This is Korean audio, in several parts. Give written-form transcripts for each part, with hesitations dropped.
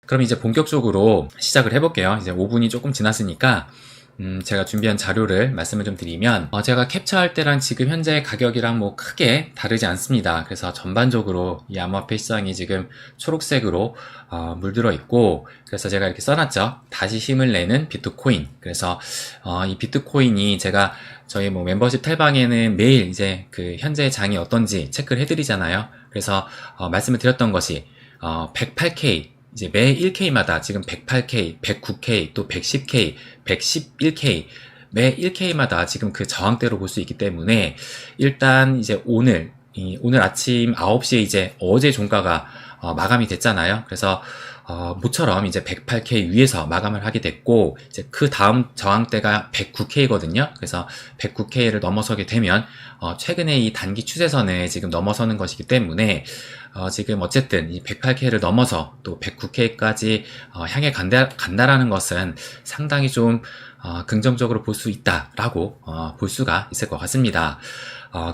그럼 이제 본격적으로 시작을 해볼게요. 이제 5분이 조금 지났으니까 제가 준비한 자료를 말씀을 좀 드리면 제가 캡처할 때랑 지금 현재 가격이랑 뭐 크게 다르지 않습니다. 그래서 전반적으로 이 암호화폐 시장이 지금 초록색으로 물들어 있고, 그래서 제가 이렇게 써놨죠. 다시 힘을 내는 비트코인. 그래서 이 비트코인이 제가 저희 뭐 멤버십 텔방에는 매일 이제 그 현재 장이 어떤지 체크를 해드리잖아요. 그래서 말씀을 드렸던 것이 108K, 이제 매 1K마다 지금 108K, 109K, 또 110K, 111K, 매 1K마다 지금 그 저항대로 볼 수 있기 때문에 일단 이제 오늘 아침 9시에 이제 어제 종가가 마감이 됐잖아요. 그래서 모처럼 이제 108K 위에서 마감을 하게 됐고, 이제 그 다음 저항대가 109K거든요. 그래서 109K를 넘어서게 되면 최근에 이 단기 추세선을 지금 넘어서는 것이기 때문에 지금 어쨌든 이 108K를 넘어서 또 109K까지 향해 간다라는 것은 상당히 좀 긍정적으로 볼 수 있다라고 볼 수가 있을 것 같습니다.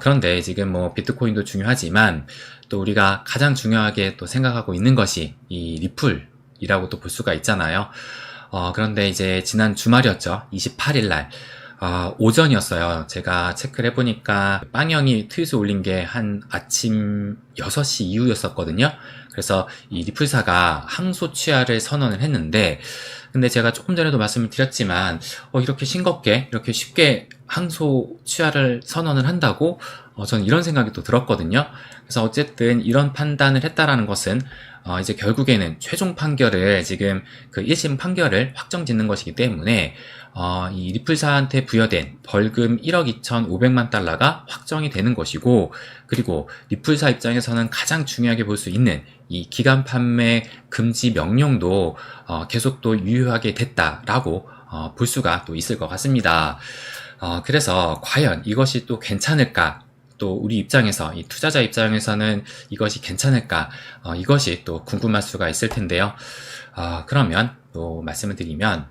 그런데 지금 뭐 비트코인도 중요하지만 또 우리가 가장 중요하게 또 생각하고 있는 것이 이 리플이라고 또 볼 수가 있잖아요. 그런데 이제 지난 주말이었죠. 28일날 오전이었어요. 제가 체크를 해보니까 빵형이 트윗을 올린 게 한 아침 6시 이후였었거든요. 그래서 이 리플사가 항소 취하를 선언을 했는데, 근데 제가 조금 전에도 말씀을 드렸지만 이렇게 싱겁게 이렇게 쉽게 항소 취하를 선언을 한다고 저는 이런 생각이 또 들었거든요. 그래서 어쨌든 이런 판단을 했다라는 것은 이제 결국에는 최종 판결을 지금 그 1심 판결을 확정 짓는 것이기 때문에 이 리플사한테 부여된 벌금 1억 2,500만 달러가 확정이 되는 것이고, 그리고 리플사 입장에서는 가장 중요하게 볼 수 있는 이 기간 판매 금지 명령도 계속 또 유효하게 됐다라고 볼 수가 또 있을 것 같습니다. 그래서 과연 이것이 또 괜찮을까? 또 우리 입장에서, 이 투자자 입장에서는 이것이 괜찮을까? 이것이 또 궁금할 수가 있을 텐데요. 그러면 또 말씀을 드리면,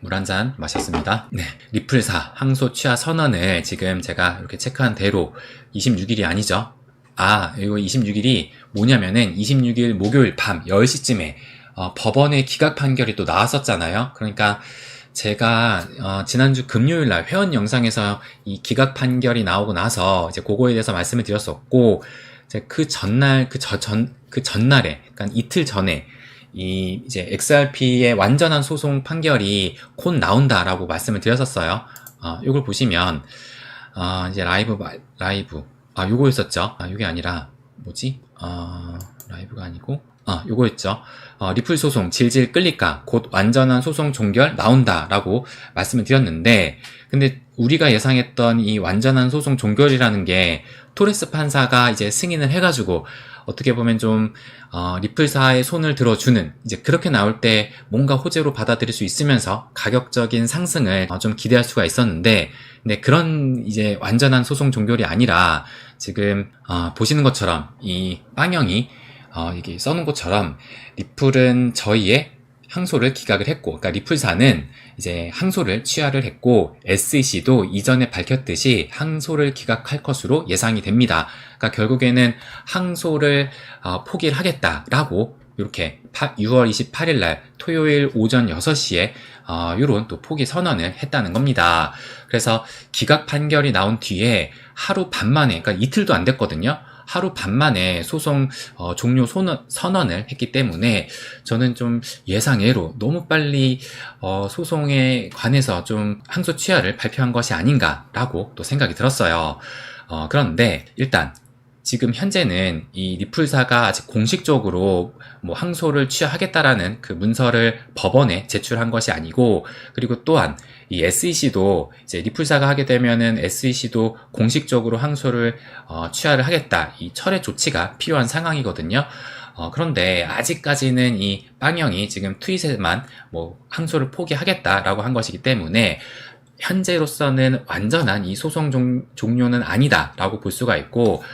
물 한 잔 마셨습니다. 네, 리플사 항소 취하 선언을 지금 제가 이렇게 체크한 대로 26일이 아니죠. 이거 26일이 뭐냐면은 26일 목요일 밤 10시쯤에 법원의 기각 판결이 또 나왔었잖아요. 그러니까 제가 지난주 금요일 날 회원 영상에서 이 기각 판결이 나오고 나서 이제 그거에 대해서 말씀을 드렸었고, 이제 그 전날에, 그러니까 이틀 전에 이제 XRP의 완전한 소송 판결이 곧 나온다라고 말씀을 드렸었어요. 이걸 보시면 이제 요거 있었죠. 요게 아니라 뭐지? 라이브가 아니고 요거였죠. 리플 소송 질질 끌릴까? 곧 완전한 소송 종결 나온다라고 말씀을 드렸는데, 근데 우리가 예상했던 이 완전한 소송 종결이라는 게 토레스 판사가 이제 승인을 해가지고 어떻게 보면 좀 리플사의 손을 들어주는, 이제 그렇게 나올 때 뭔가 호재로 받아들일 수 있으면서 가격적인 상승을 좀 기대할 수가 있었는데, 근데 그런 이제 완전한 소송 종결이 아니라 지금 보시는 것처럼 이 빵형이 이게 써놓은 것처럼 리플은 저희의 항소를 기각을 했고, 그러니까 리플사는 이제 항소를 취하를 했고, SEC도 이전에 밝혔듯이 항소를 기각할 것으로 예상이 됩니다. 그러니까 결국에는 항소를 포기를 하겠다라고 이렇게 6월 28일 날 토요일 오전 6시에 요런 또 포기 선언을 했다는 겁니다. 그래서 기각 판결이 나온 뒤에 하루 반 만에, 그러니까 이틀도 안 됐거든요. 하루 반 만에 소송 종료 선언을 했기 때문에 저는 좀 예상외로 너무 빨리 소송에 관해서 좀 항소 취하를 발표한 것이 아닌가라고 또 생각이 들었어요. 그런데 일단 지금 현재는 이 리플사가 아직 공식적으로 뭐 항소를 취하하겠다라는 그 문서를 법원에 제출한 것이 아니고, 그리고 또한 이 SEC도 이제 리플사가 하게 되면은 SEC도 공식적으로 항소를 취하를 하겠다, 이 철회 조치가 필요한 상황이거든요. 그런데 아직까지는 이 빵형이 지금 트윗에만 뭐 항소를 포기하겠다라고 한 것이기 때문에 현재로서는 완전한 이 소송 종료는 아니다라고 볼 수가 있고,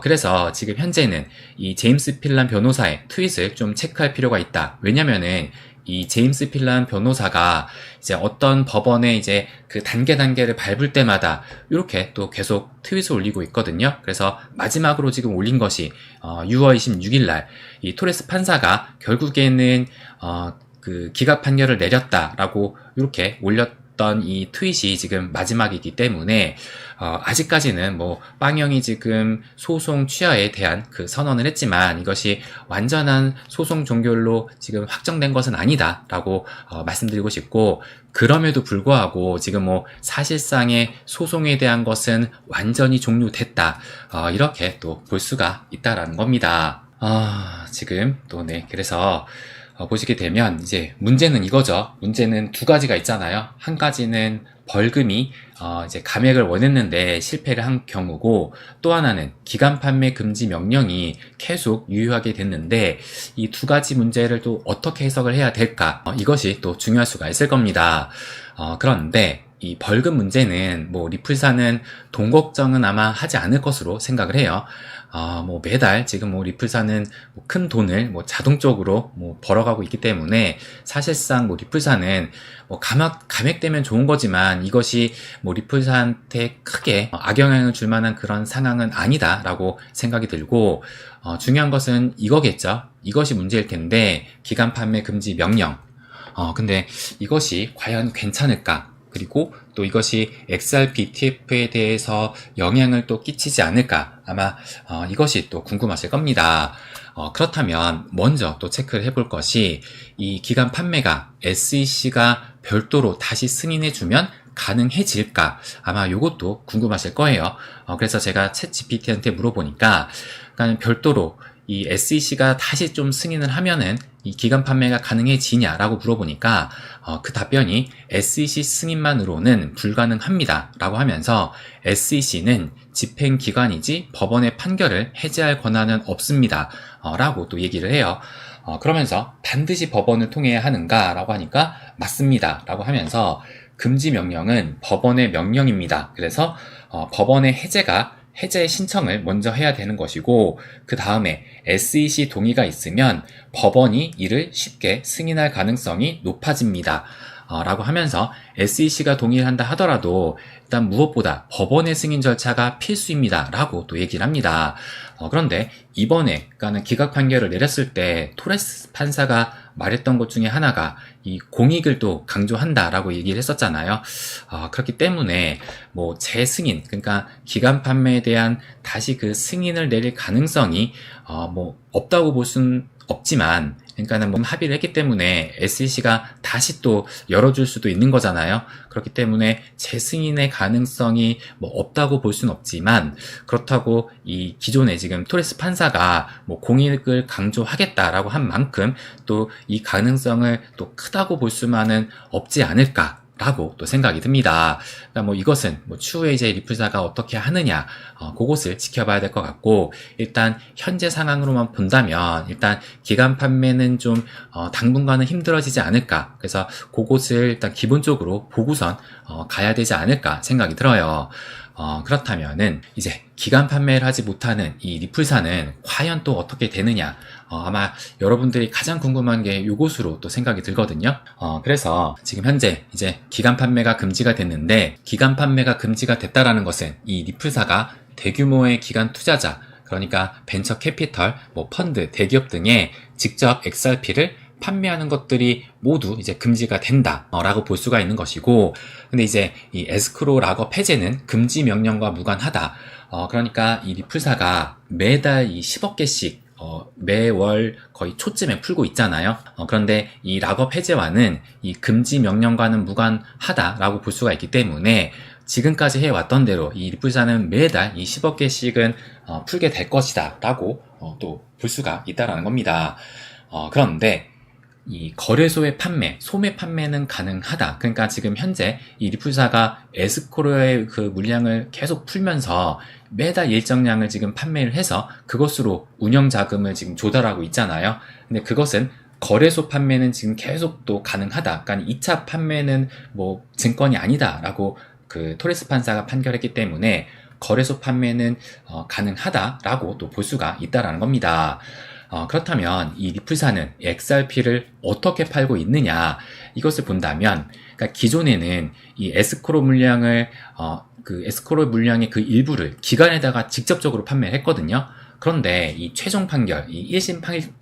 그래서 지금 현재는 이 제임스 필란 변호사의 트윗을 좀 체크할 필요가 있다. 왜냐면은 이 제임스 필란 변호사가 이제 어떤 법원에 이제 그 단계를 밟을 때마다 이렇게 또 계속 트윗을 올리고 있거든요. 그래서 마지막으로 지금 올린 것이 6월 26일 날 이 토레스 판사가 결국에는 그 기각 판결을 내렸다라고 이렇게 올렸던 이 트윗이 지금 마지막이기 때문에 아직까지는 뭐 빵형이 지금 소송 취하에 대한 그 선언을 했지만 이것이 완전한 소송 종결로 지금 확정된 것은 아니다라고 말씀드리고 싶고, 그럼에도 불구하고 지금 뭐 사실상의 소송에 대한 것은 완전히 종료됐다, 이렇게 또 볼 수가 있다라는 겁니다. 지금 또 네, 그래서 보시게 되면 이제 문제는 이거죠. 문제는 두 가지가 있잖아요. 한 가지는 벌금이 이제 감액을 원했는데 실패를 한 경우고, 또 하나는 기간 판매 금지 명령이 계속 유효하게 됐는데, 이 두 가지 문제를 또 어떻게 해석을 해야 될까, 이것이 또 중요할 수가 있을 겁니다. 그런데 이 벌금 문제는 뭐 리플사는 돈 걱정은 아마 하지 않을 것으로 생각을 해요. 뭐 매달 지금 뭐 리플사는 뭐 큰 돈을 뭐 자동적으로 뭐 벌어가고 있기 때문에 사실상 뭐 리플사는 뭐 감액되면 좋은 거지만 이것이 뭐 리플사한테 크게 악영향을 줄 만한 그런 상황은 아니다라고 생각이 들고, 중요한 것은 이거겠죠. 이것이 문제일 텐데, 기간 판매 금지 명령. 근데 이것이 과연 괜찮을까? 그리고 또 이것이 XRP-ETF에 대해서 영향을 또 끼치지 않을까? 아마 이것이 또 궁금하실 겁니다. 그렇다면 먼저 또 체크를 해볼 것이, 이 기간 판매가 SEC가 별도로 다시 승인해주면 가능해질까? 아마 이것도 궁금하실 거예요. 그래서 제가 챗GPT한테 물어보니까, 그러니까 별도로 이 SEC가 다시 좀 승인을 하면은 이 기간 판매가 가능해지냐라고 물어보니까 그 답변이 SEC 승인만으로는 불가능합니다 라고 하면서, SEC는 집행기관이지 법원의 판결을 해제할 권한은 없습니다 라고 또 얘기를 해요. 그러면서 반드시 법원을 통해야 하는가 라고 하니까 맞습니다 라고 하면서, 금지 명령은 법원의 명령입니다. 그래서 법원의 해제 신청을 먼저 해야 되는 것이고, 그 다음에 SEC 동의가 있으면 법원이 이를 쉽게 승인할 가능성이 높아집니다. 라고 하면서, SEC가 동의를 한다 하더라도 일단 무엇보다 법원의 승인 절차가 필수입니다 라고 또 얘기를 합니다. 그런데 이번에 그러니까 기각 판결을 내렸을 때 토레스 판사가 말했던 것 중에 하나가 이 공익을 또 강조한다라고 얘기를 했었잖아요. 그렇기 때문에 뭐 재승인, 그러니까 기간 판매에 대한 다시 그 승인을 내릴 가능성이 뭐 없다고 볼 수는 없지만, 그러니까는 뭐 합의를 했기 때문에 SEC가 다시 또 열어줄 수도 있는 거잖아요. 그렇기 때문에 재승인의 가능성이 뭐 없다고 볼 수는 없지만, 그렇다고 이 기존에 지금 토레스 판사가 뭐 공익을 강조하겠다라고 한 만큼 또 이 가능성을 또 크다고 볼 수만은 없지 않을까 라고 또 생각이 듭니다. 그러니까 뭐 이것은 뭐 추후에 이제 리플사가 어떻게 하느냐, 그것을 지켜봐야 될 것 같고, 일단 현재 상황으로만 본다면 일단 기간 판매는 좀 당분간은 힘들어지지 않을까. 그래서 그것을 일단 기본적으로 보고선 가야 되지 않을까 생각이 들어요. 그렇다면은 이제 기간 판매를 하지 못하는 이 리플사는 과연 또 어떻게 되느냐, 아마 여러분들이 가장 궁금한 게 이것으로 또 생각이 들거든요. 그래서 지금 현재 이제 기간 판매가 금지가 됐는데, 기간 판매가 금지가 됐다라는 것은 이 리플사가 대규모의 기간 투자자, 그러니까 벤처 캐피털, 뭐 펀드, 대기업 등에 직접 XRP를 판매하는 것들이 모두 이제 금지가 된다라고 볼 수가 있는 것이고, 근데 이제 이 에스크로 락업 해제는 금지 명령과 무관하다. 그러니까 이 리플사가 매달 이 10억 개씩 매월 거의 초쯤에 풀고 있잖아요. 그런데 이 락업 해제와는 이 금지 명령과는 무관하다라고 볼 수가 있기 때문에, 지금까지 해왔던 대로 이 리플사는 매달 이 10억 개씩은 풀게 될 것이다 라고 또 볼 수가 있다라는 겁니다. 그런데 이 거래소의 판매, 소매 판매는 가능하다. 그러니까 지금 현재 이 리플사가 에스코로의 그 물량을 계속 풀면서 매달 일정량을 지금 판매를 해서 그것으로 운영 자금을 지금 조달하고 있잖아요. 근데 그것은 거래소 판매는 지금 계속 또 가능하다. 그러니까 2차 판매는 뭐 증권이 아니다라고 그 토레스 판사가 판결했기 때문에 거래소 판매는 가능하다라고 또 볼 수가 있다라는 겁니다. 그렇다면 이 리플사는 XRP를 어떻게 팔고 있느냐, 이것을 본다면, 그러니까 기존에는 이 에스크로 물량을 그 에스크로 물량의 그 일부를 기관에다가 직접적으로 판매를 했거든요. 그런데 이 최종 판결, 이 1심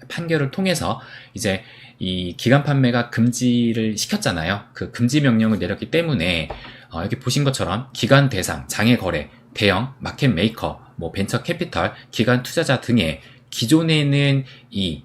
판결을 통해서 이제 이 기간 판매가 금지를 시켰잖아요. 그 금지 명령을 내렸기 때문에 여기 보신 것처럼 기관 대상, 장외 거래, 대형, 마켓 메이커, 뭐 벤처 캐피털, 기관 투자자 등의 기존에는 이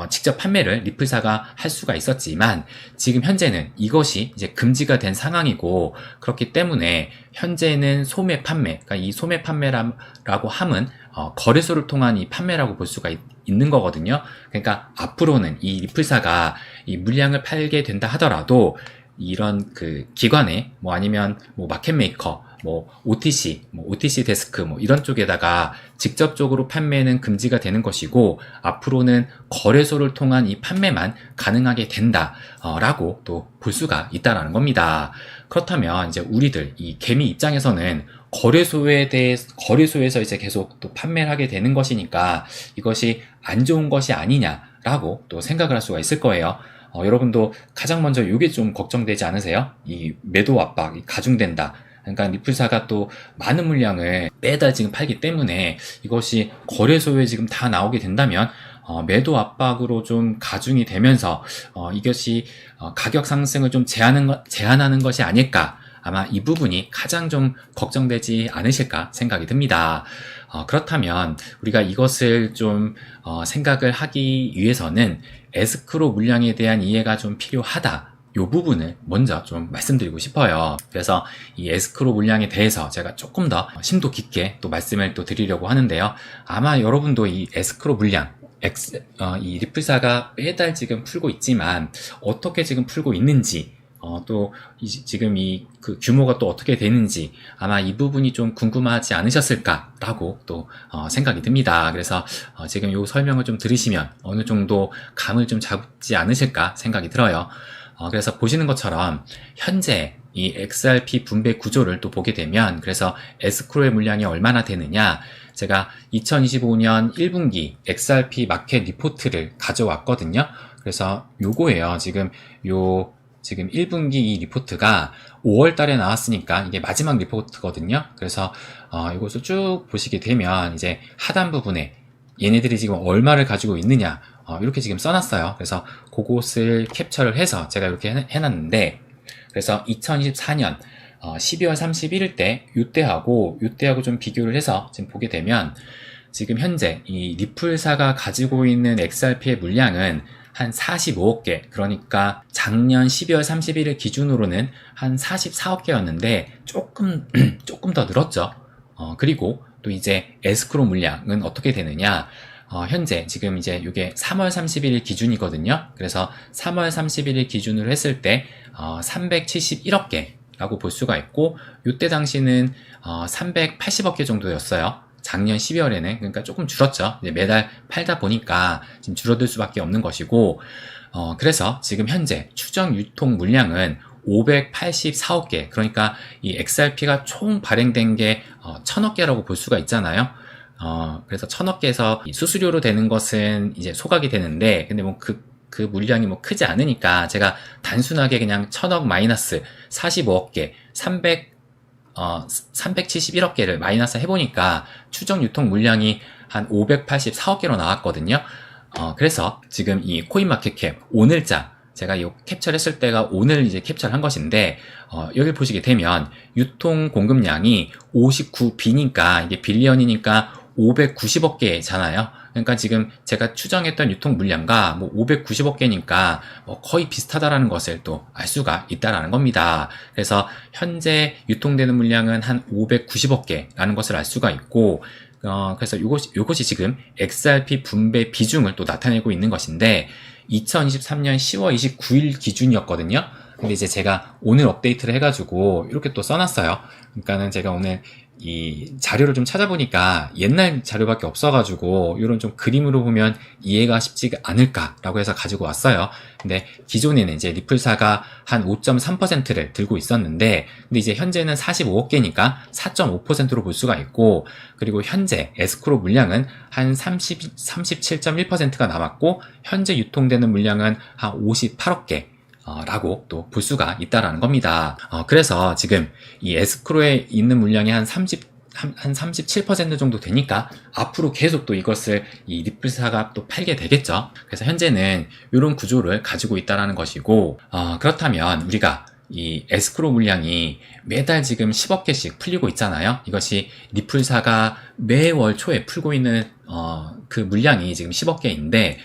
직접 판매를 리플사가 할 수가 있었지만 지금 현재는 이것이 이제 금지가 된 상황이고, 그렇기 때문에 현재는 소매 판매, 그러니까 이 소매 판매라고 함은 거래소를 통한 이 판매라고 볼 수가 있는 거거든요. 그러니까 앞으로는 이 리플사가 이 물량을 팔게 된다 하더라도 이런 그 기관에 뭐 아니면 뭐 마켓 메이커, 뭐 OTC, 뭐 OTC 데스크 뭐 이런 쪽에다가 직접적으로 판매는 금지가 되는 것이고, 앞으로는 거래소를 통한 이 판매만 가능하게 된다 라고 또 볼 수가 있다라는 겁니다. 그렇다면 이제 우리들 이 개미 입장에서는 거래소에서 이제 계속 또 판매를 하게 되는 것이니까 이것이 안 좋은 것이 아니냐라고 또 생각을 할 수가 있을 거예요. 여러분도 가장 먼저 이게 좀 걱정되지 않으세요? 이 매도 압박이 가중된다. 그러니까 리플사가 또 많은 물량을 매달 지금 팔기 때문에 이것이 거래소에 지금 다 나오게 된다면 매도 압박으로 좀 가중이 되면서 이것이 가격 상승을 좀 제한하는 것이 아닐까. 아마 이 부분이 가장 좀 걱정되지 않으실까 생각이 듭니다. 그렇다면 우리가 이것을 좀 생각을 하기 위해서는 에스크로 물량에 대한 이해가 좀 필요하다. 이 부분을 먼저 좀 말씀드리고 싶어요. 그래서 이 에스크로 물량에 대해서 제가 조금 더 심도 깊게 또 말씀을 또 드리려고 하는데요. 아마 여러분도 이 에스크로 물량, 이 리플사가 매달 지금 풀고 있지만 어떻게 지금 풀고 있는지, 또 지금 그 규모가 또 어떻게 되는지 아마 이 부분이 좀 궁금하지 않으셨을까라고 또 생각이 듭니다. 그래서 지금 이 설명을 좀 들으시면 어느 정도 감을 좀 잡지 않으실까 생각이 들어요. 그래서 보시는 것처럼 현재 이 XRP 분배 구조를 또 보게 되면, 그래서 에스크로의 물량이 얼마나 되느냐, 제가 2025년 1분기 XRP 마켓 리포트를 가져왔거든요. 그래서 요거예요. 지금 1분기 이 리포트가 5월 달에 나왔으니까 이게 마지막 리포트거든요. 그래서 이것을 쭉 보시게 되면 이제 하단 부분에 얘네들이 지금 얼마를 가지고 있느냐 이렇게 지금 써놨어요. 그래서 그것을 캡처를 해서 제가 이렇게 해놨는데, 그래서 2024년 12월 31일 때 이때하고 좀 비교를 해서 지금 보게 되면 지금 현재 이 리플사가 가지고 있는 XRP의 물량은 한 45억 개, 그러니까 작년 12월 31일 기준으로는 한 44억 개였는데 조금 더 늘었죠. 그리고 또 이제 에스크로 물량은 어떻게 되느냐, 현재 지금 이제 이게 3월 31일 기준이거든요. 그래서 3월 31일 기준으로 했을 때 371억 개라고 볼 수가 있고, 이때 당시는 380억 개 정도였어요. 작년 12월에는. 그러니까 조금 줄었죠. 이제 매달 팔다 보니까 지금 줄어들 수밖에 없는 것이고, 그래서 지금 현재 추정 유통 물량은 584억 개, 그러니까 이 XRP가 총 발행된 게 1000억 개라고 볼 수가 있잖아요. 그래서 1000억 개에서 수수료로 되는 것은 이제 소각이 되는데, 근데 뭐 그 물량이 뭐 크지 않으니까 제가 단순하게 그냥 1000억 마이너스 45억 개, 371억 개를 마이너스 해보니까 추정 유통 물량이 한 584억 개로 나왔거든요. 그래서 지금 이 코인마켓캡 오늘자, 제가 이 캡처를 했을 때가 오늘 이제 캡처를 한 것인데, 여기 보시게 되면 유통 공급량이 59B니까 이게 빌리언이니까 590억 개잖아요. 그러니까 지금 제가 추정했던 유통 물량과 뭐 590억 개니까 거의 비슷하다라는 것을 또 알 수가 있다라는 겁니다. 그래서 현재 유통되는 물량은 한 590억 개라는 것을 알 수가 있고, 그래서 요것이 지금 XRP 분배 비중을 또 나타내고 있는 것인데, 2023년 10월 29일 기준이었거든요. 근데 이제 제가 오늘 업데이트를 해가지고 이렇게 또 써놨어요. 그러니까는 제가 오늘 이 자료를 좀 찾아보니까 옛날 자료밖에 없어가지고 이런 좀 그림으로 보면 이해가 쉽지가 않을까라고 해서 가지고 왔어요. 근데 기존에는 이제 리플사가 한 5.3%를 들고 있었는데, 근데 이제 현재는 45억 개니까 4.5%로 볼 수가 있고, 그리고 현재 에스크로 물량은 한 37.1%가 남았고, 현재 유통되는 물량은 한 58억 개. 라고 또 볼 수가 있다라는 겁니다. 그래서 지금 이 에스크로에 있는 물량이 한 37% 정도 되니까 앞으로 계속 또 이것을 이 리플사가 또 팔게 되겠죠. 그래서 현재는 이런 구조를 가지고 있다라는 것이고, 그렇다면 우리가 이 에스크로 물량이 매달 지금 10억 개씩 풀리고 있잖아요. 이것이 리플사가 매월 초에 풀고 있는 그 물량이 지금 10억 개인데,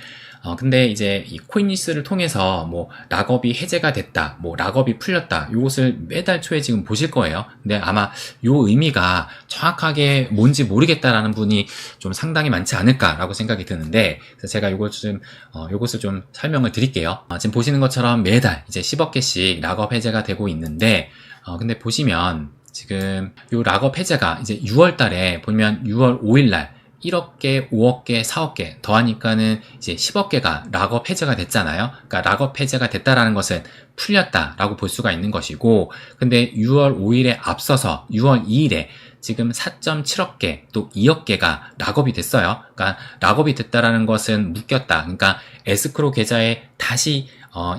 근데 이제 이 코인리스를 통해서 뭐 락업이 해제가 됐다, 뭐 락업이 풀렸다, 요것을 매달 초에 지금 보실 거예요. 근데 아마 요 의미가 정확하게 뭔지 모르겠다라는 분이 좀 상당히 많지 않을까라고 생각이 드는데, 그래서 제가 요것을 좀 설명을 드릴게요. 지금 보시는 것처럼 매달 이제 10억 개씩 락업 해제가 되고 있는데, 근데 보시면 지금 요 락업 해제가 이제 6월 달에 보면 6월 5일 날 1억 개, 5억 개, 4억 개 더하니까는 이제 10억 개가 락업 해제가 됐잖아요. 그러니까 락업 해제가 됐다라는 것은 풀렸다라고 볼 수가 있는 것이고, 근데 6월 5일에 앞서서 6월 2일에 지금 4.7억 개, 또 2억 개가 락업이 됐어요. 그러니까 락업이 됐다라는 것은 묶였다. 그러니까 에스크로 계좌에 다시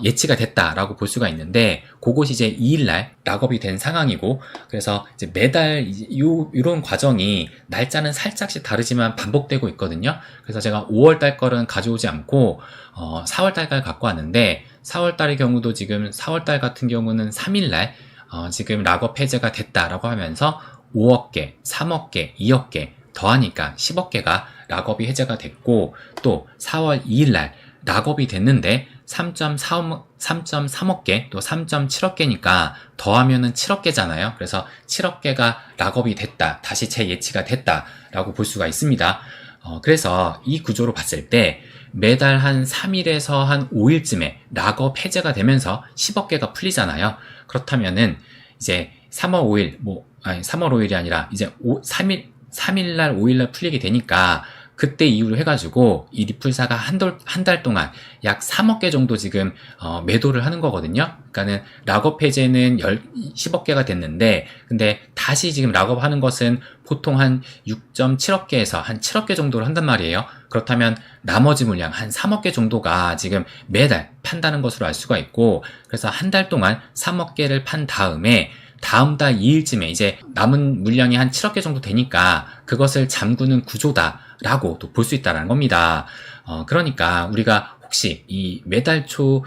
예치가 됐다라고 볼 수가 있는데, 그것이 이제 2일날 락업이 된 상황이고, 그래서 이제 매달 이런 과정이 날짜는 살짝씩 다르지만 반복되고 있거든요. 그래서 제가 5월달 거는 가져오지 않고 4월달 걸 갖고 왔는데, 4월달의 경우도 지금 4월달 같은 경우는 3일날 지금 락업 해제가 됐다라고 하면서 5억 개, 3억 개, 2억 개 더하니까 10억 개가 락업이 해제가 됐고, 또 4월 2일날 락업이 됐는데 3.3억 개, 또 3.7억 개니까 더하면은 7억 개잖아요. 그래서 7억 개가 락업이 됐다, 다시 재예치가 됐다라고 볼 수가 있습니다. 그래서 이 구조로 봤을 때 매달 한 3일에서 한 5일쯤에 락업 해제가 되면서 10억 개가 풀리잖아요. 그렇다면은 이제 3월 5일, 3월 5일이 아니라 이제 3일날, 5일날 풀리게 되니까 그때 이후로 해가지고 이 리플사가 한 달 동안 약 3억 개 정도 지금 매도를 하는 거거든요. 그러니까는 락업 해제는 10억 개가 됐는데, 근데 다시 지금 락업 하는 것은 보통 한 6.7억 개에서 한 7억 개 정도를 한단 말이에요. 그렇다면 나머지 물량 한 3억 개 정도가 지금 매달 판다는 것으로 알 수가 있고, 그래서 한 달 동안 3억 개를 판 다음에 다음 달 2일쯤에 이제 남은 물량이 한 7억 개 정도 되니까 그것을 잠그는 구조다라고 또 볼 수 있다는 겁니다. 그러니까 우리가 혹시 이 매달 초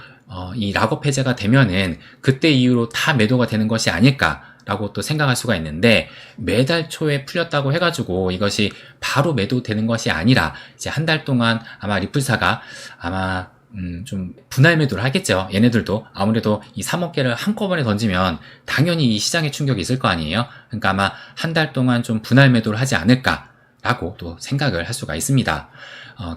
이 락업 해제가 되면은 그때 이후로 다 매도가 되는 것이 아닐까라고 또 생각할 수가 있는데, 매달 초에 풀렸다고 해가지고 이것이 바로 매도되는 것이 아니라 이제 한 달 동안 아마 리플사가 좀 분할 매도를 하겠죠. 얘네들도 아무래도 이 3억 개를 한꺼번에 던지면 당연히 이 시장에 충격이 있을 거 아니에요. 그러니까 아마 한 달 동안 좀 분할 매도를 하지 않을까라고 또 생각을 할 수가 있습니다.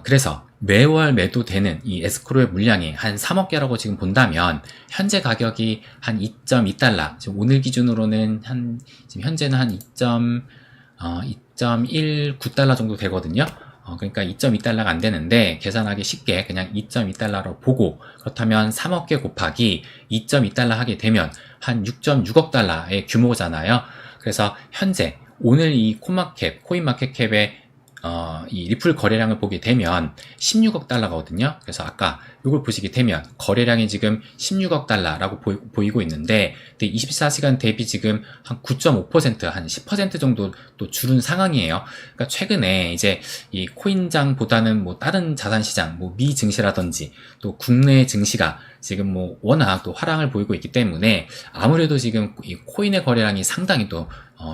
그래서 매월 매도되는 이 에스크로의 물량이 한 3억 개라고 지금 본다면 현재 가격이 한 2.2달러, 지금 오늘 기준으로는 지금 현재는 한 2.19달러 정도 되거든요. 그러니까 2.2달러가 안 되는데, 계산하기 쉽게 그냥 2.2달러로 보고, 그렇다면 3억 개 곱하기 2.2달러 하게 되면 한 6.6억 달러의 규모잖아요. 그래서 현재 오늘 이 코인마켓캡의 이 리플 거래량을 보게 되면 16억 달러거든요. 그래서 아까 이걸 보시게 되면 거래량이 지금 16억 달러라고 보이고 있는데, 24시간 대비 지금 한 9.5%, 한 10% 정도 또 줄은 상황이에요. 그러니까 최근에 이제 이 코인장보다는 뭐 다른 자산시장, 뭐 미 증시라든지 또 국내 증시가 지금 뭐 워낙 또 화랑을 보이고 있기 때문에 아무래도 지금 이 코인의 거래량이 상당히 또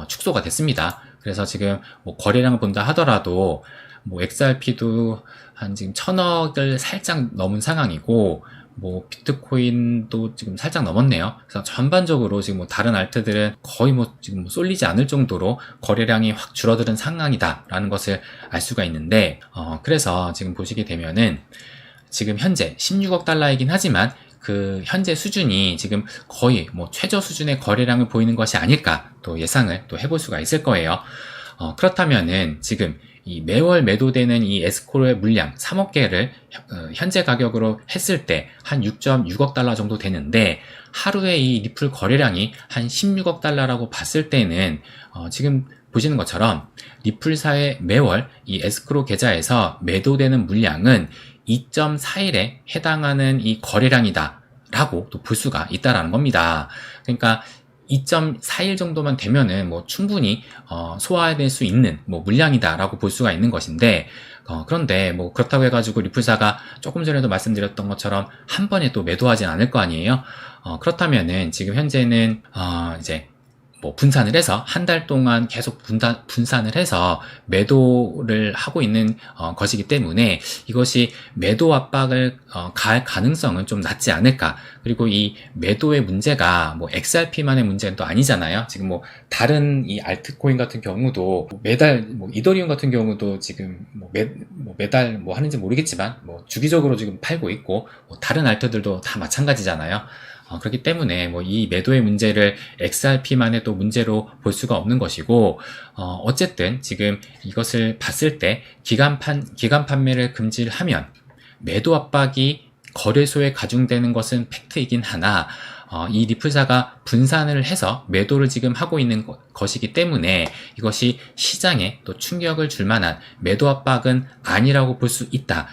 축소가 됐습니다. 그래서 지금 뭐 거래량을 본다 하더라도 뭐 XRP도 한 지금 1000억을 살짝 넘은 상황이고, 뭐 비트코인도 지금 살짝 넘었네요. 그래서 전반적으로 지금 뭐 다른 알트들은 거의 뭐 지금 쏠리지 않을 정도로 거래량이 확 줄어드는 상황이다라는 것을 알 수가 있는데, 그래서 지금 보시게 되면은 지금 현재 16억 달러이긴 하지만 그 현재 수준이 지금 거의 뭐 최저 수준의 거래량을 보이는 것이 아닐까 또 예상을 또 해볼 수가 있을 거예요. 그렇다면은 지금 이 매월 매도되는 이 에스크로의 물량 3억 개를 현재 가격으로 했을 때 한 6.6억 달러 정도 되는데, 하루에 이 리플 거래량이 한 16억 달러라고 봤을 때는 지금 보시는 것처럼 리플사의 매월 이 에스크로 계좌에서 매도되는 물량은 2.4일에 해당하는 이 거래량이다 라고 또 볼 수가 있다라는 겁니다. 그러니까 2.4일 정도만 되면은 뭐 충분히 소화될 수 있는 뭐 물량이다라고 볼 수가 있는 것인데, 그런데 뭐 그렇다고 해가지고 리플사가 조금 전에도 말씀드렸던 것처럼 한 번에 또 매도하진 않을 거 아니에요. 그렇다면은 지금 현재는 이제 뭐 분산을 해서 한 달 동안 계속 분산을 해서 매도를 하고 있는 것이기 때문에 이것이 매도 압박을 가할 가능성은 좀 낮지 않을까. 그리고 이 매도의 문제가 뭐 XRP만의 문제는 또 아니잖아요. 지금 뭐 다른 이 알트코인 같은 경우도 매달 뭐 이더리움 같은 경우도 지금 매달 뭐 하는지 모르겠지만 뭐 주기적으로 지금 팔고 있고, 뭐 다른 알트들도 다 마찬가지잖아요. 그렇기 때문에 뭐 이 매도의 문제를 XRP만의 또 문제로 볼 수가 없는 것이고, 어쨌든 지금 이것을 봤을 때 기간 판매를 금지를 하면 매도 압박이 거래소에 가중되는 것은 팩트이긴 하나, 이 리플사가 분산을 해서 매도를 지금 하고 있는 것이기 때문에 이것이 시장에 또 충격을 줄 만한 매도 압박은 아니라고 볼 수 있다.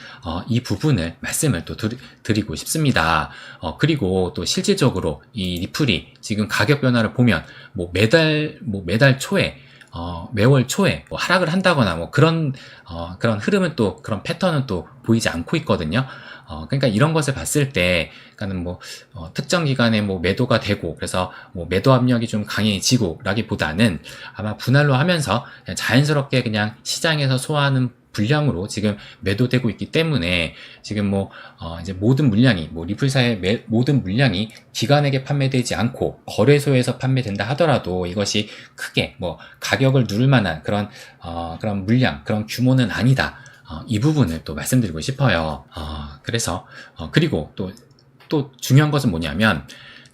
이 부분을 말씀을 또 드리고 싶습니다. 그리고 또 실질적으로 이 리플이 지금 가격 변화를 보면 매달 초에 매월 초에 뭐 하락을 한다거나 뭐 그런 흐름은 또 그런 패턴은 또 보이지 않고 있거든요. 그러니까 이런 것을 봤을 때, 그러니까는 뭐 특정 기간에 뭐 매도가 되고 그래서 뭐 매도 압력이 좀 강해지고라기보다는 아마 분할로 하면서 그냥 자연스럽게 그냥 시장에서 소화하는 분량으로 지금 매도되고 있기 때문에 지금 이제 모든 물량이 리플사의 모든 물량이 기관에게 판매되지 않고 거래소에서 판매된다 하더라도 이것이 크게 가격을 누를 만한 그런 물량, 그런 규모는 아니다. 이 부분을 또 말씀드리고 싶어요. 그래서 그리고 또 중요한 것은 뭐냐면,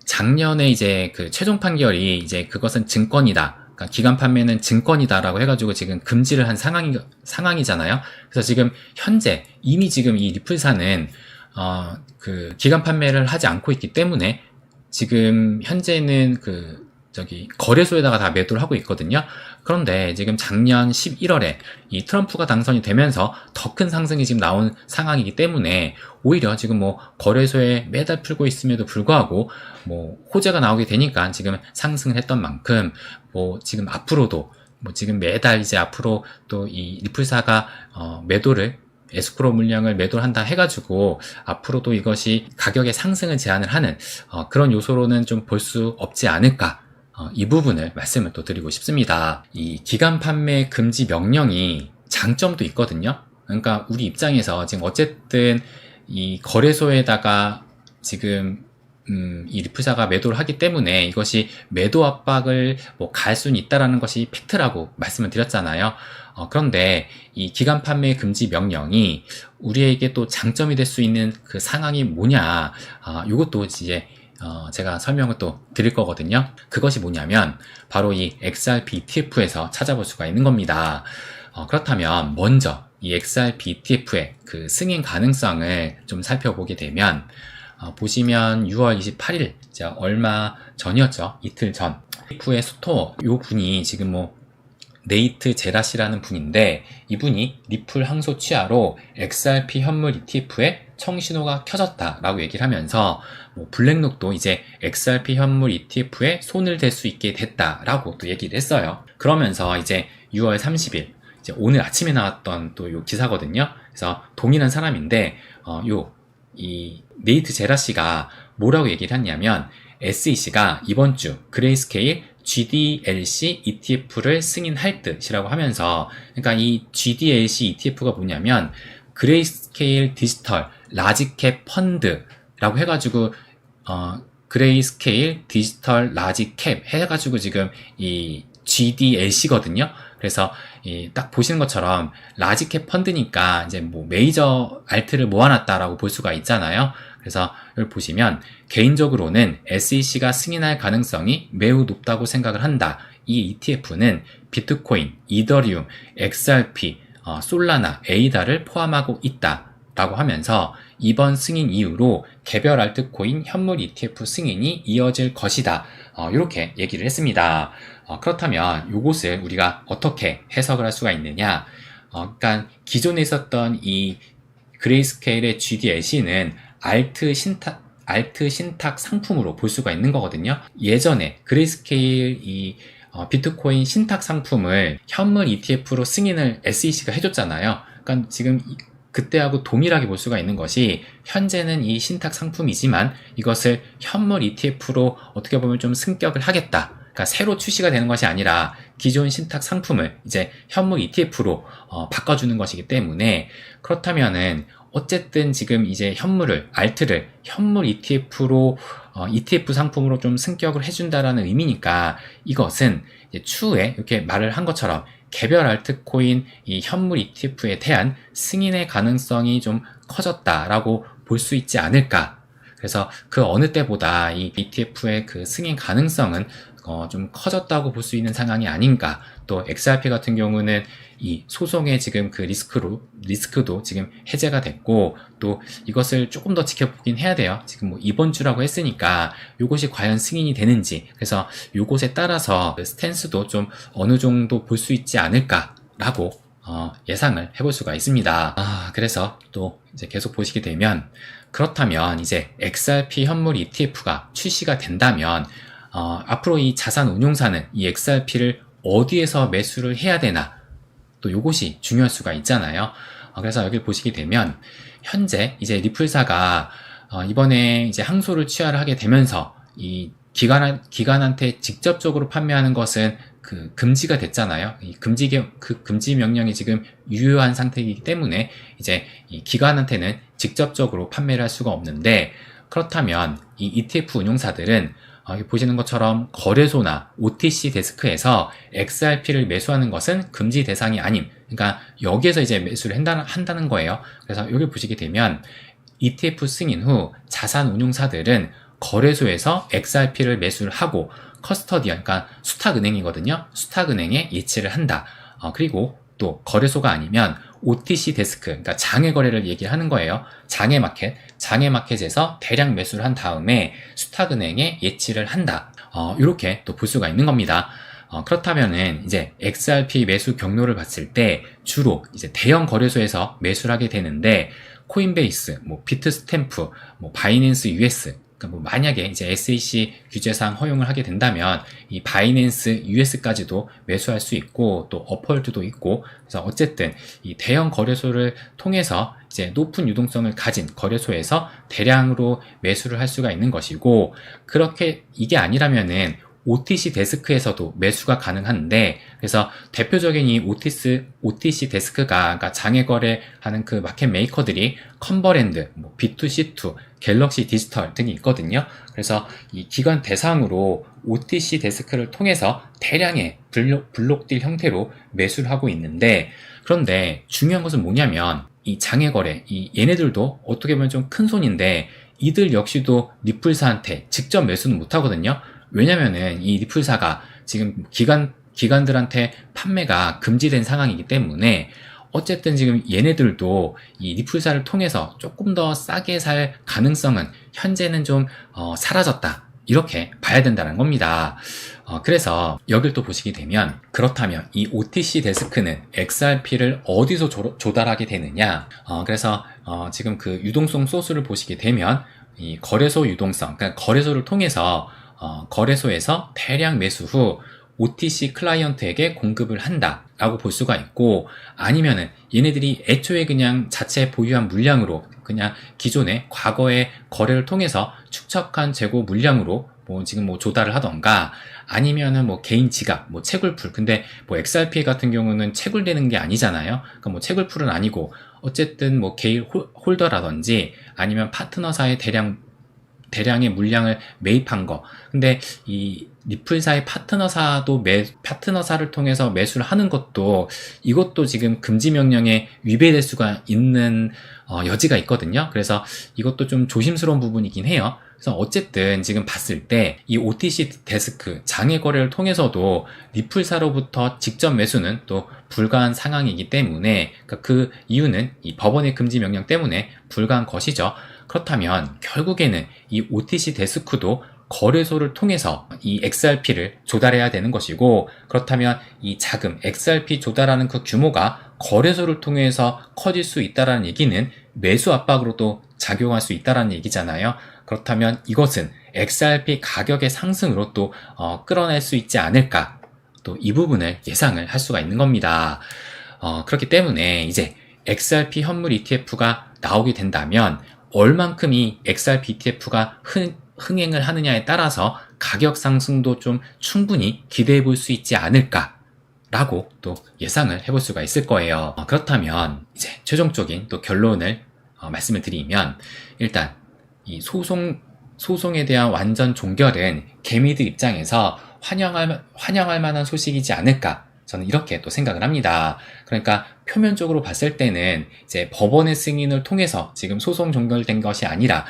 작년에 이제 그 최종 판결이 이제 그것은 증권이다. 그러니까 기간 판매는 증권이다라고 해가지고 지금 금지를 한 상황이잖아요. 그래서 지금 현재 이미 지금 이 리플사는 그 기간 판매를 하지 않고 있기 때문에 지금 현재는 거래소에다가 다 매도를 하고 있거든요. 그런데 지금 작년 11월에 이 트럼프가 당선이 되면서 더 큰 상승이 지금 나온 상황이기 때문에 오히려 지금 거래소에 매달 풀고 있음에도 불구하고 호재가 나오게 되니까 지금 상승을 했던 만큼 지금 앞으로도 지금 매달 이제 앞으로 또 이 리플사가 에스크로 물량을 매도를 한다 해가지고 앞으로도 이것이 가격의 상승을 제한을 하는 그런 요소로는 좀 볼 수 없지 않을까. 이 부분을 말씀을 또 드리고 싶습니다. 이 기간 판매 금지 명령이 장점도 있거든요. 그러니까 우리 입장에서 지금 어쨌든 이 거래소에다가 지금 이 리플사가 매도를 하기 때문에 이것이 매도 압박을 가할 수는 있다라는 것이 팩트라고 말씀을 드렸잖아요. 그런데 이 기간 판매 금지 명령이 우리에게 또 장점이 될 수 있는 그 상황이 뭐냐, 이것도 이제 제가 설명을 또 드릴 거거든요. 그것이 뭐냐면 바로 이 XRP ETF에서 찾아볼 수가 있는 겁니다. 그렇다면 먼저 이 XRP ETF의 그 승인 가능성을 좀 살펴보게 되면, 보시면 6월 28일, 얼마 전이었죠. 이틀 전. ETF의 스토어, 요 분이 지금 네이트 제라시라는 분인데, 이분이 리플 항소 취하로 XRP 현물 ETF에 청신호가 켜졌다라고 얘기를 하면서 블랙록도 이제 XRP 현물 ETF에 손을 댈 수 있게 됐다라고 또 얘기를 했어요. 그러면서 이제 6월 30일, 이제 오늘 아침에 나왔던 또 요 기사거든요. 그래서 동일한 사람인데 이 네이트 제라씨가 뭐라고 얘기를 했냐면, SEC가 이번 주 그레이스케일 GDLC ETF를 승인할 듯이라고 하면서, 그러니까 이 GDLC ETF가 뭐냐면 그레이스케일 디지털 라지캡 펀드라고 해가지고 그레이스케일 디지털 라지캡 해가지고 지금 이 GDLC거든요. 그래서 딱 보시는 것처럼 라지캡 펀드니까 이제 뭐 메이저 알트를 모아놨다라고 볼 수가 있잖아요. 그래서 여기 보시면 개인적으로는 SEC가 승인할 가능성이 매우 높다고 생각을 한다. 이 ETF는 비트코인, 이더리움, XRP, 솔라나, 에이다를 포함하고 있다. 라고 하면서 이번 승인 이후로 개별 알트코인 현물 ETF 승인이 이어질 것이다. 이렇게 얘기를 했습니다. 그렇다면 이것을 우리가 어떻게 해석을 할 수가 있느냐? 그러니까 기존에 있었던 이 그레이스케일의 GDLC는 알트 신탁 상품으로 볼 수가 있는 거거든요. 예전에 그레이스케일 비트코인 신탁 상품을 현물 ETF로 승인을 SEC가 해줬잖아요. 그러니까 지금 그때하고 동일하게 볼 수가 있는 것이 현재는 이 신탁 상품이지만 이것을 현물 ETF로 어떻게 보면 좀 승격을 하겠다. 그러니까 새로 출시가 되는 것이 아니라 기존 신탁 상품을 이제 현물 ETF로 바꿔주는 것이기 때문에 그렇다면은 어쨌든 지금 이제 알트를 현물 ETF로 ETF 상품으로 좀 승격을 해준다라는 의미니까 이것은 이제 추후에 이렇게 말을 한 것처럼 개별 알트코인 이 현물 ETF에 대한 승인의 가능성이 좀 커졌다라고 볼 수 있지 않을까. 그래서 그 어느 때보다 이 ETF의 그 승인 가능성은 좀 커졌다고 볼 수 있는 상황이 아닌가. 또 XRP 같은 경우는 이 소송의 지금 그 리스크도 지금 해제가 됐고, 또 이것을 조금 더 지켜보긴 해야 돼요. 지금 뭐 이번 주라고 했으니까 요것이 과연 승인이 되는지, 그래서 요것에 따라서 스탠스도 좀 어느 정도 볼 수 있지 않을까라고 예상을 해볼 수가 있습니다. 그래서 또 이제 계속 보시게 되면, 그렇다면 이제 XRP 현물 ETF가 출시가 된다면 앞으로 이 자산 운용사는 이 XRP를 어디에서 매수를 해야 되나, 또 요것이 중요할 수가 있잖아요. 그래서 여기 보시게 되면 현재 이제 리플사가 이번에 이제 항소를 취하를 하게 되면서 이 기관한테 직접적으로 판매하는 것은 그 금지가 됐잖아요. 이 금지 명령이 지금 유효한 상태이기 때문에 이제 이 기관한테는 직접적으로 판매를 할 수가 없는데, 그렇다면 이 ETF 운용사들은 여기 보시는 것처럼 거래소나 OTC 데스크에서 XRP를 매수하는 것은 금지 대상이 아님. 그러니까 여기에서 이제 매수를 한다는 거예요. 그래서 여기 보시게 되면 ETF 승인 후 자산 운용사들은 거래소에서 XRP를 매수를 하고 커스터디언, 그러니까 수탁은행이거든요. 수탁은행에 예치를 한다. 그리고 또 거래소가 아니면 OTC 데스크, 그러니까 장외 거래를 얘기하는 거예요. 장외 마켓에서 대량 매수를 한 다음에 수탁은행에 예치를 한다. 이렇게 또 볼 수가 있는 겁니다. 그렇다면은 이제 XRP 매수 경로를 봤을 때 주로 이제 대형 거래소에서 매수를 하게 되는데, 코인베이스, 뭐 비트스탬프, 뭐 바이낸스 US, 뭐 만약에 이제 SEC 규제상 허용을 하게 된다면 이 바이낸스 US까지도 매수할 수 있고, 또 업홀드도 있고, 그래서 어쨌든 이 대형 거래소를 통해서 이제 높은 유동성을 가진 거래소에서 대량으로 매수를 할 수가 있는 것이고, 그렇게 이게 아니라면은 OTC 데스크에서도 매수가 가능한데, 그래서 대표적인 이 OTC 데스크가, 그러니까 장외 거래하는 그 마켓 메이커들이 컨버랜드, 뭐 B2C2, 갤럭시 디지털 등이 있거든요. 그래서 이 기관 대상으로 OTC 데스크를 통해서 대량의 블록딜 형태로 매수를 하고 있는데, 그런데 중요한 것은 뭐냐면 이 장외 거래, 얘네들도 어떻게 보면 좀 큰 손인데 이들 역시도 리플사한테 직접 매수는 못 하거든요. 왜냐면은 이 리플사가 지금 기관들한테 판매가 금지된 상황이기 때문에, 어쨌든 지금 얘네들도 이 리플사를 통해서 조금 더 싸게 살 가능성은 현재는 좀 사라졌다, 이렇게 봐야 된다는 겁니다. 그래서 여길 또 보시게 되면, 그렇다면 이 OTC 데스크는 XRP를 어디서 조달하게 되느냐. 그래서 지금 그 유동성 소스를 보시게 되면 이 거래소 유동성, 그러니까 거래소를 통해서 거래소에서 대량 매수 후 OTC 클라이언트에게 공급을 한다라고 볼 수가 있고, 아니면은 얘네들이 애초에 그냥 자체 보유한 물량으로, 그냥 기존의 과거의 거래를 통해서 축적한 재고 물량으로 지금 조달을 하던가, 아니면은 개인 지갑, 채굴풀. 근데 XRP 같은 경우는 채굴되는 게 아니잖아요. 그러니까 채굴풀은 아니고, 어쨌든 개인 홀더라든지 아니면 파트너사의 대량의 물량을 매입한 거. 근데 이 리플사의 파트너사를 통해서 매수를 하는 것도 이것도 지금 금지 명령에 위배될 수가 있는 여지가 있거든요. 그래서 이것도 좀 조심스러운 부분이긴 해요. 그래서 어쨌든 지금 봤을 때 이 OTC 데스크 장외 거래를 통해서도 리플사로부터 직접 매수는 또 불가한 상황이기 때문에 그 이유는 이 법원의 금지 명령 때문에 불가한 것이죠. 그렇다면 결국에는 이 OTC 데스크도 거래소를 통해서 이 XRP를 조달해야 되는 것이고, 그렇다면 이 자금 XRP 조달하는 그 규모가 거래소를 통해서 커질 수 있다는 얘기는 매수 압박으로 또 작용할 수 있다는 얘기잖아요. 그렇다면 이것은 XRP 가격의 상승으로 또 끌어낼 수 있지 않을까, 또 이 부분을 예상을 할 수가 있는 겁니다. 그렇기 때문에 이제 XRP 현물 ETF가 나오게 된다면 얼만큼 이 XRP ETF가 흥행을 하느냐에 따라서 가격 상승도 좀 충분히 기대해 볼 수 있지 않을까 라고 또 예상을 해볼 수가 있을 거예요. 그렇다면 이제 최종적인 또 결론을 말씀을 드리면, 일단 이 소송에 대한 완전 종결은 개미들 입장에서 환영할 만한 소식이지 않을까, 저는 이렇게 또 생각을 합니다. 그러니까 표면적으로 봤을 때는 이제 법원의 승인을 통해서 지금 소송 종결된 것이 아니라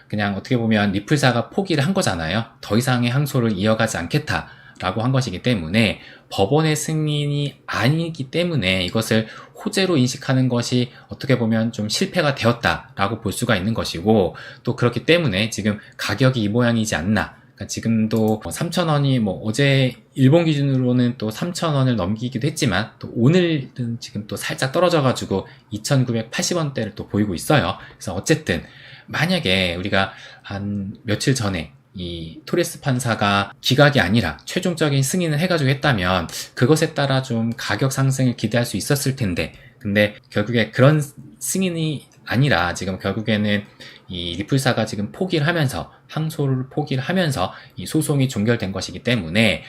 그냥 어떻게 보면 리플사가 포기를 한 거잖아요. 더 이상의 항소를 이어가지 않겠다라고 한 것이기 때문에 법원의 승인이 아니기 때문에 이것을 호재로 인식하는 것이 어떻게 보면 좀 실패가 되었다라고 볼 수가 있는 것이고, 또 그렇기 때문에 지금 가격이 이 모양이지 않나. 그러니까 지금도 3,000원이 어제 일본 기준으로는 또 3,000원을 넘기기도 했지만 또 오늘은 지금 또 살짝 떨어져가지고 2,980원대를 또 보이고 있어요. 그래서 어쨌든 만약에 우리가 한 며칠 전에 이 토레스 판사가 기각이 아니라 최종적인 승인을 해가지고 했다면 그것에 따라 좀 가격 상승을 기대할 수 있었을 텐데, 근데 결국에 그런 승인이 아니라 지금 결국에는 이 리플사가 지금 포기를 하면서 항소를 포기를 하면서 이 소송이 종결된 것이기 때문에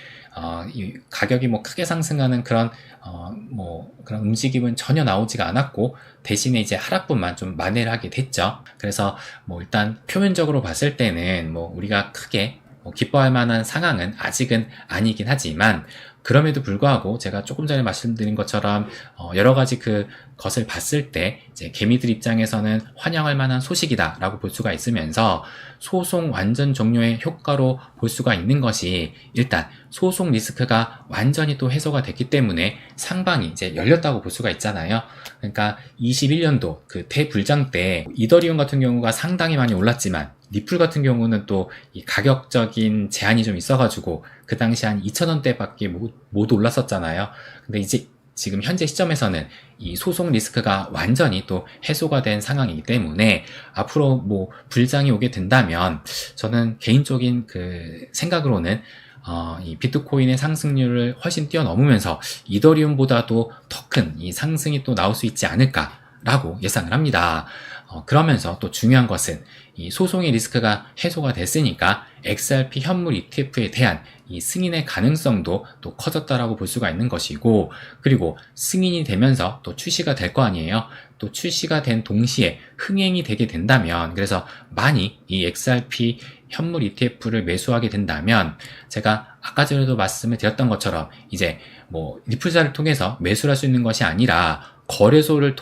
이 가격이 크게 상승하는 그런 그런 움직임은 전혀 나오지가 않았고, 대신에 이제 하락분만 좀 만회를 하게 됐죠. 그래서 일단 표면적으로 봤을 때는 우리가 크게 기뻐할 만한 상황은 아직은 아니긴 하지만, 그럼에도 불구하고 제가 조금 전에 말씀드린 것처럼 여러 가지 것을 봤을 때 이제 개미들 입장에서는 환영할 만한 소식이다라고 볼 수가 있으면서, 소송 완전 종료의 효과로 볼 수가 있는 것이, 일단 소송 리스크가 완전히 또 해소가 됐기 때문에 상방이 이제 열렸다고 볼 수가 있잖아요. 그러니까 21년도 그 대불장 때 이더리움 같은 경우가 상당히 많이 올랐지만 리플 같은 경우는 또 이 가격적인 제한이 좀 있어가지고 그 당시 한 2,000원대밖에 못 올랐었잖아요. 근데 이제 지금 현재 시점에서는 이 소송 리스크가 완전히 또 해소가 된 상황이기 때문에 앞으로 불장이 오게 된다면, 저는 개인적인 생각으로는 이 비트코인의 상승률을 훨씬 뛰어넘으면서 이더리움보다도 더 큰 이 상승이 또 나올 수 있지 않을까라고 예상을 합니다. 그러면서 또 중요한 것은 이 소송의 리스크가 해소가 됐으니까 XRP 현물 ETF에 대한 이 승인의 가능성도 또 커졌다라고 볼 수가 있는 것이고, 그리고 승인이 되면서 또 출시가 될 거 아니에요. 또 출시가 된 동시에 흥행이 되게 된다면, 그래서 많이 이 XRP 현물 ETF를 매수하게 된다면, 제가 아까 전에도 말씀을 드렸던 것처럼 이제 리플사를 통해서 매수를 할 수 있는 것이 아니라 거래소를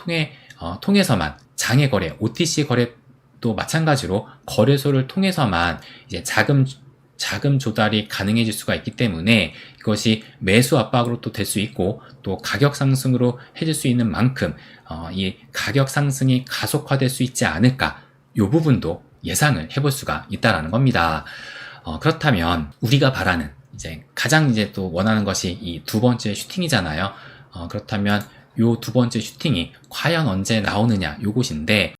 통해서만 장외 거래, OTC 거래도 마찬가지로 거래소를 통해서만 이제 자금 조달이 가능해질 수가 있기 때문에 이것이 매수 압박으로 또 될 수 있고, 또 가격 상승으로 해줄 수 있는 만큼 이 가격 상승이 가속화될 수 있지 않을까, 이 부분도 예상을 해볼 수가 있다라는 겁니다. 그렇다면 우리가 바라는 가장 또 원하는 것이 이 두 번째 슈팅이잖아요. 그렇다면 요 두 번째 슈팅이 과연 언제 나오느냐, 요것인데,